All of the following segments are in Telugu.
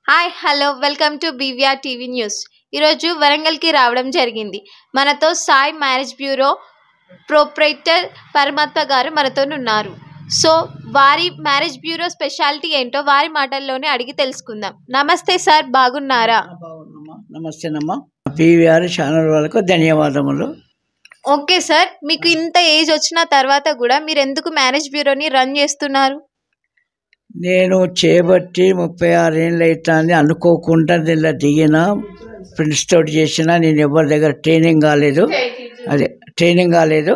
Hi hello welcome to BVR TV news. ఈరోజు వరంగల్కి రావడం జరిగింది. మనతో సాయి మ్యారేజ్ బ్యూరో ప్రొప్రైటర్ పరమాత్మ గారు మనతో ఉన్నారు. సో వారి మ్యారేజ్ బ్యూరో స్పెషాలిటీ ఏంటో వారి మాటల్లోనే అడిగి తెలుసుకుందాం. నమస్తే సార్, బాగున్నారా? బాగున్నామా. నమస్తేనమ్మా. పీవీఆర్ ఛానల్ వాళ్ళకు ధన్యవాదములు. ఓకే సార్, మీకు ఇంత ఏజ్ వచ్చిన తర్వాత కూడా మీరు ఎందుకు మ్యారేజ్ బ్యూరోని రన్ చేస్తున్నారు? నేను చేపట్టి 36 ఏళ్ళు అవుతుంది. అనుకోకుండా దీనిలో దిగిన ఫ్రెండ్స్ తోటి చేసిన. నేను ఎవరి దగ్గర ట్రైనింగ్ కాలేదు.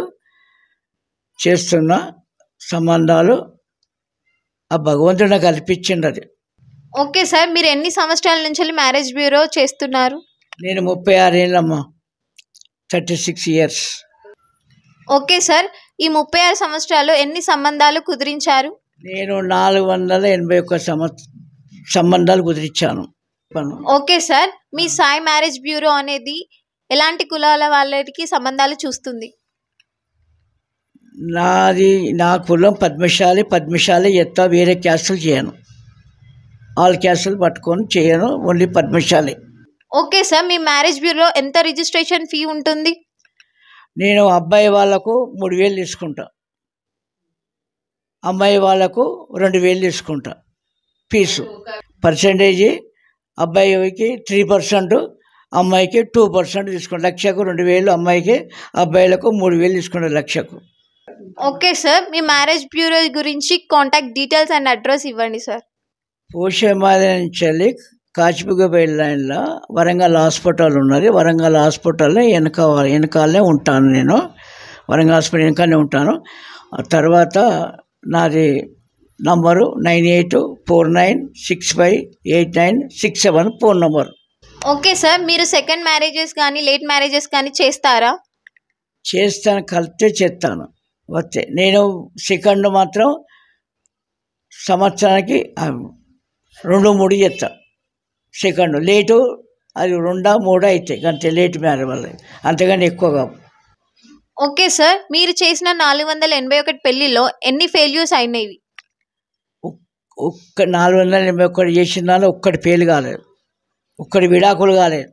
చేస్తున్న సంబంధాలు ఆ భగవంతుడు నాకు కల్పించిండు. అది ఓకే సార్, మీరు ఎన్ని సంవత్సరాల నుంచి మ్యారేజ్ బ్యూరో చేస్తున్నారు? నేను 36 ఏళ్ళమ్మా, 36 ఇయర్స్. ఓకే సార్, ఈ 36 సంవత్సరాలు ఎన్ని సంబంధాలు కుదిరించారు? నేను 481 సంబంధాలు కుదిరించాను. ఓకే సార్, మీ సాయి మ్యారేజ్ బ్యూరో అనేది ఎలాంటి కులాల వాళ్ళకి సంబంధాలు చూస్తుంది? నా కులం పద్మశాలి ఎత్తా. వేరే క్యాస్టులు చేయను, ఆల్ క్యాస్టులు పట్టుకొని చేయను, ఓన్లీ పద్మశాలి. ఓకే సార్, మీ మ్యారేజ్ బ్యూరో ఎంత రిజిస్ట్రేషన్ ఫీ ఉంటుంది? నేను అబ్బాయి వాళ్ళకు 3,000 తీసుకుంటా, అమ్మాయి వాళ్ళకు 2,000 తీసుకుంటా. ఫీజు పర్సంటేజీ అబ్బాయికి 3%, అమ్మాయికి 2% తీసుకుంటా. లక్షకు 2,000 అమ్మాయికి, అబ్బాయిలకు 3,000 తీసుకుంటా లక్షకు. ఓకే సార్, మీ మ్యారేజ్ బ్యూరో గురించి కాంటాక్ట్ డీటెయిల్స్ అండ్ అడ్రస్ ఇవ్వండి సార్. పోషమాల నుంచి కాచిపుగబైల్ లైన్లో వరంగల్ హాస్పిటల్ ఉన్నది. వరంగల్ హాస్పిటల్లో వెనకాలనే ఉంటాను. నేను వరంగల్ హాస్పిటల్ వెనకాలనే ఉంటాను. తర్వాత నాది number 9849658967 phone number. Okay sir, మీరు సెకండ్ మ్యారేజెస్ కానీ లేట్ మ్యారేజెస్ కానీ చేస్తారా? చేస్తాను, కలిస్తే చేస్తాను. వస్తే నేను సెకండ్ మాత్రం సంవత్సరానికి 2-3 చేస్తాను. సెకండ్ లేటు అది 2-3 అవుతాయి, అంతే లేట్ మ్యారేజ్ వల్ల, అంతగాని ఎక్కువగా. ఓకే సార్, మీరు చేసిన 481 పెళ్లిలో ఎన్ని ఫెయిల్యూర్స్ అయినవి? 481 చేసిన దానిలో ఒక్కటి ఫెయిల్ కాలేదు, ఒక్కటి విడాకులు కాలేదు.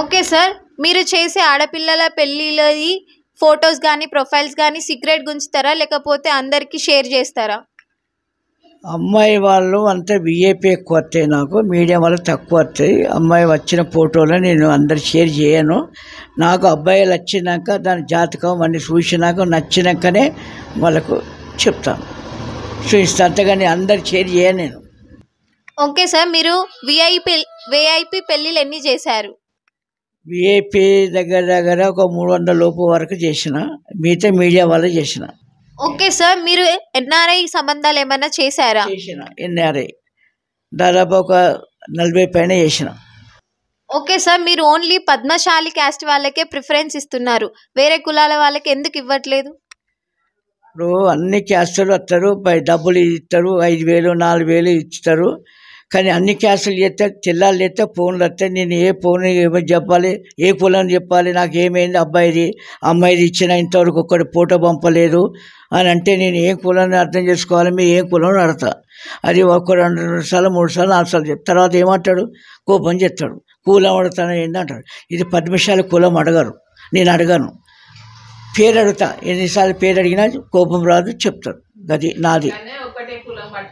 ఓకే సార్, మీరు చేసే ఆడపిల్లల పెళ్ళిళ్ళది ఫొటోస్ కానీ ప్రొఫైల్స్ కానీ సీక్రెట్ గుంచుతారా, లేకపోతే అందరికీ షేర్ చేస్తారా? అమ్మాయి వాళ్ళు అంతా విఐపి ఎక్కువ వస్తాయి, నాకు మీడియా వాళ్ళు తక్కువ వస్తాయి. అమ్మాయి వచ్చిన ఫోటోలు నేను అందరు షేర్ చేయను. నాకు అబ్బాయిలు వచ్చినాక దాని జాతకం అన్నీ చూసినాక నచ్చినాకనే వాళ్ళకు చెప్తాను, చూపిస్తాను. అంతగాని అందరు షేర్ చేయను నేను. ఓకే సార్, మీరు విఐపి పెళ్ళిళ్ళు ఎన్ని చేశారు? విఐపి దగ్గర ఒక 300 లోపు వరకు చేసిన, మిగతా మీడియా వాళ్ళు చేసిన. ఓకే సార్, మీరు ఎన్ఆర్ఐ సంబంధాలు ఏమైనా చేశారా? చేసిన ఎన్ఆర్ఐ దాదాపు ఒక 40 పైన చేసిన. ఓకే సార్, మీరు ఓన్లీ పద్మశాలి క్యాస్ట్ వాళ్ళకే ప్రిఫరెన్స్ ఇస్తున్నారు, వేరే కులాల వాళ్ళకి ఎందుకు ఇవ్వట్లేదు? ఇప్పుడు అన్ని క్యాస్టులు వస్తారు, డబ్బులు ఇస్తారు, 5,000 4,000 ఇస్తారు. కానీ అన్ని క్యాస్టులు చేస్తే తెల్లాలు చేస్తే ఫోన్లు వస్తాయి. నేను ఏ ఫోన్ ఏమో చెప్పాలి, ఏ కులం చెప్పాలి, నాకు ఏమైంది, అమ్మాయిది ఇచ్చిన ఇంతవరకు ఒక్కటి ఫోటో పంపలేదు అని అంటే నేను ఏ కులాన్ని అర్థం చేసుకోవాలి, మీ ఏ కులం అడతా. అది ఒక 2 సార్లు 3 సార్లు 4 సార్లు చెప్తాను. తర్వాత ఏమంటాడు, కోపం చెప్తాడు, కులం అడుగుతాను ఏంటంటాడు. ఇది పద్మశాలి కులం అడగరు, నేను అడగను, పేరు అడుగుతా. ఎన్నిసార్లు పేరు అడిగినా కోపం రాదు, చెప్తాడు. అది నాది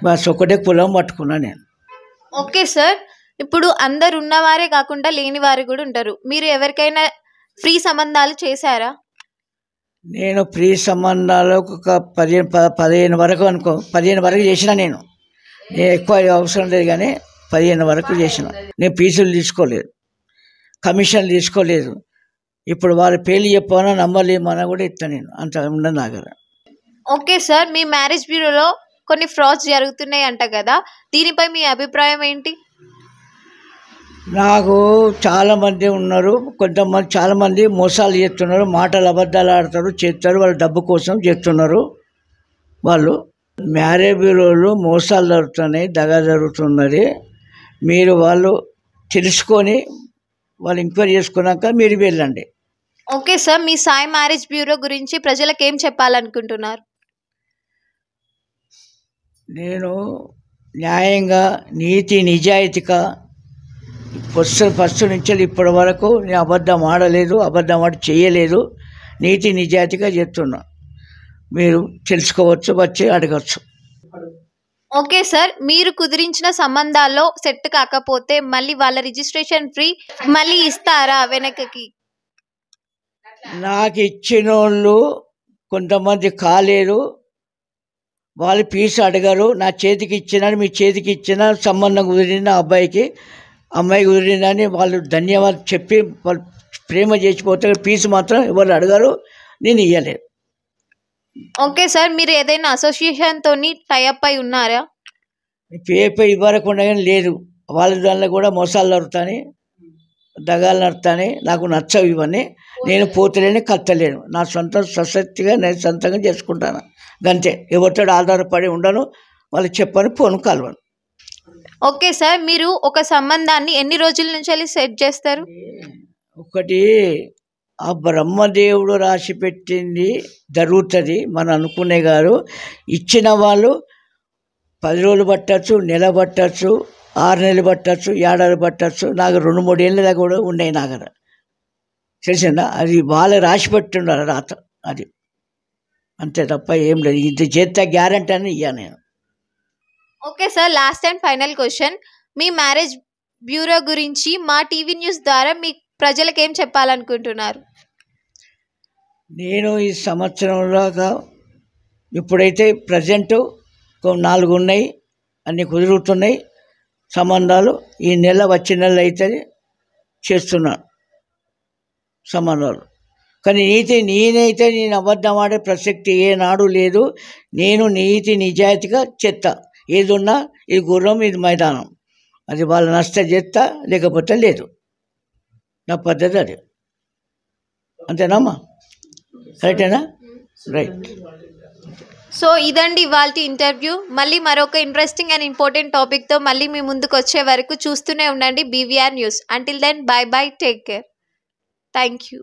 బస్, ఒకటే కులం పట్టుకున్నా నేను. ఓకే సార్, ఇప్పుడు అందరు ఉన్నవారే కాకుండా లేని వారు కూడా ఉంటారు. మీరు ఎవరికైనా ఫ్రీ సంబంధాలు చేశారా? నేను ఫ్రీ సంబంధాలు ఒక 15 వరకు 15 వరకు చేసిన. నేను ఎక్కువ అవసరం లేదు కానీ 15 వరకు చేసిన. నేను ఫీజులు తీసుకోలేదు, కమిషన్లు తీసుకోలేదు. ఇప్పుడు వాళ్ళ పేర్లు చెప్పానో నంబర్లు ఏమన్నా కూడా ఇస్తాను నేను, అంత ఉండదు నా దగ్గర. ఓకే సార్, మీ మ్యారేజ్ బ్యూరోలో కొన్ని ఫ్రాడ్స్ జరుగుతున్నాయి అంట కదా, దీనిపై మీ అభిప్రాయం ఏంటి? నాకు చాలామంది ఉన్నారు, చాలామంది మోసాలు చేస్తున్నారు, మాటలు అబద్ధాలు ఆడతారు, చేస్తారు, వాళ్ళ డబ్బు కోసం చేస్తున్నారు. వాళ్ళు మ్యారేజ్ బ్యూరోలు మోసాలు జరుగుతున్నాయి, దగా జరుగుతున్నది. మీరు వాళ్ళు తెలుసుకొని వాళ్ళు ఎంక్వైరీ చేసుకున్నాక మీరు వెళ్ళండి. ఓకే సార్, మీ సాయి మ్యారేజ్ బ్యూరో గురించి ప్రజలకు ఏం చెప్పాలనుకుంటున్నారు? నేను న్యాయంగా నీతి నిజాయితీగా ఫస్ట్ నుంచి ఇప్పటి వరకు నేను అబద్ధం ఆడలేదు, అబద్ధం ఆడి చేయలేదు, నీతి నిజాయితీగా చెప్తున్నా. మీరు తెలుసుకోవచ్చు, వచ్చి అడగచ్చు. ఓకే సార్, మీరు కుదిరించిన సంబంధాల్లో సెట్ కాకపోతే మళ్ళీ వాళ్ళ రిజిస్ట్రేషన్ ఫ్రీ మళ్ళీ ఇస్తారా వెనకకి? నాకు ఇచ్చిన వాళ్ళు కొంతమంది కాలేరు, వాళ్ళు ఫీజు అడగరు. నా చేతికి ఇచ్చిన, మీ చేతికి ఇచ్చిన, సంబంధం కుదిరిన అబ్బాయికి అమ్మాయి కుదిరిందని వాళ్ళు ధన్యవాదాలు చెప్పి వాళ్ళు ప్రేమ చేసిపోతే ఫీజు మాత్రం ఎవరు అడగరు, నేను ఇవ్వలేదు. ఓకే సార్, మీరు ఏదైనా అసోసియేషన్ తోని టైఅప్ అయి ఉన్నారా? పేపై ఇవ్వకుండా కానీ లేదు. వాళ్ళ దానిలో కూడా మోసాలు నడుతాని, దగాలు నడుతాని, నాకు నచ్చవు ఇవన్నీ. నేను పోతలేని కత్తలేను, నా సొంత సశక్తిగా నేను సొంతంగా చేసుకుంటాను అంతే. ఎవరితో ఆధారపడి ఉండను, వాళ్ళు చెప్పని ఫోన్ కలవను. ఓకే సార్, మీరు ఒక సంబంధాన్ని ఎన్ని రోజుల నుంచి సెట్ చేస్తారు? ఒకటి ఆ బ్రహ్మదేవుడు రాసి పెట్టింది జరుగుతుంది. మనం అనుకునే గారు ఇచ్చిన వాళ్ళు 10 రోజులు పట్టచ్చు, నెల పట్టచ్చు, 6 నెలలు పట్టచ్చు, ఏడాది పట్టచ్చు. నాకు 2-3 ఏళ్ళ దాకా కూడా ఉన్నాయి నా దగ్గర, తెలిసిందా? అది వాళ్ళు రాసి పెట్టుండాలి రాత, అది అంతే తప్ప ఏం లేదు. ఇది చేత గ్యారంటీ అని ఇయ్యా నేను. Okay sir, last and final question. Me marriage bureau గురించి మా టీవీ న్యూస్ ద్వారా మీ ప్రజలకు ఏం చెప్పాలనుకుంటున్నారు? నేను ఈ సంవత్సరంలో ఇప్పుడైతే ప్రజెంట్ 4 ఉన్నాయి, అన్నీ కుదురుతున్నాయి సంబంధాలు. ఈ నెల వచ్చే నెల అయితే చేస్తున్నాను సంబంధాలు. కానీ నేను అబద్ధం ఆడే ప్రసక్తి ఏనాడు లేదు. నేను నీతి నిజాయితీగా చెత్త. ఏది ఉన్నా ఇది గుర్రం, ఇది మైదానం, అది వాళ్ళు నష్ట చేస్తా, లేకపోతే లేదు. నా పద్ధతి అది, అంతేనమ్మా? రైటేనా? రైట్. సో ఇదండి ఇవాళ ఇంటర్వ్యూ. మళ్ళీ మరొక ఇంట్రెస్టింగ్ అండ్ ఇంపార్టెంట్ టాపిక్తో మళ్ళీ మీ ముందుకు వచ్చే వరకు చూస్తూనే ఉండండి BVR news. Until then, bye bye, take care, thank you.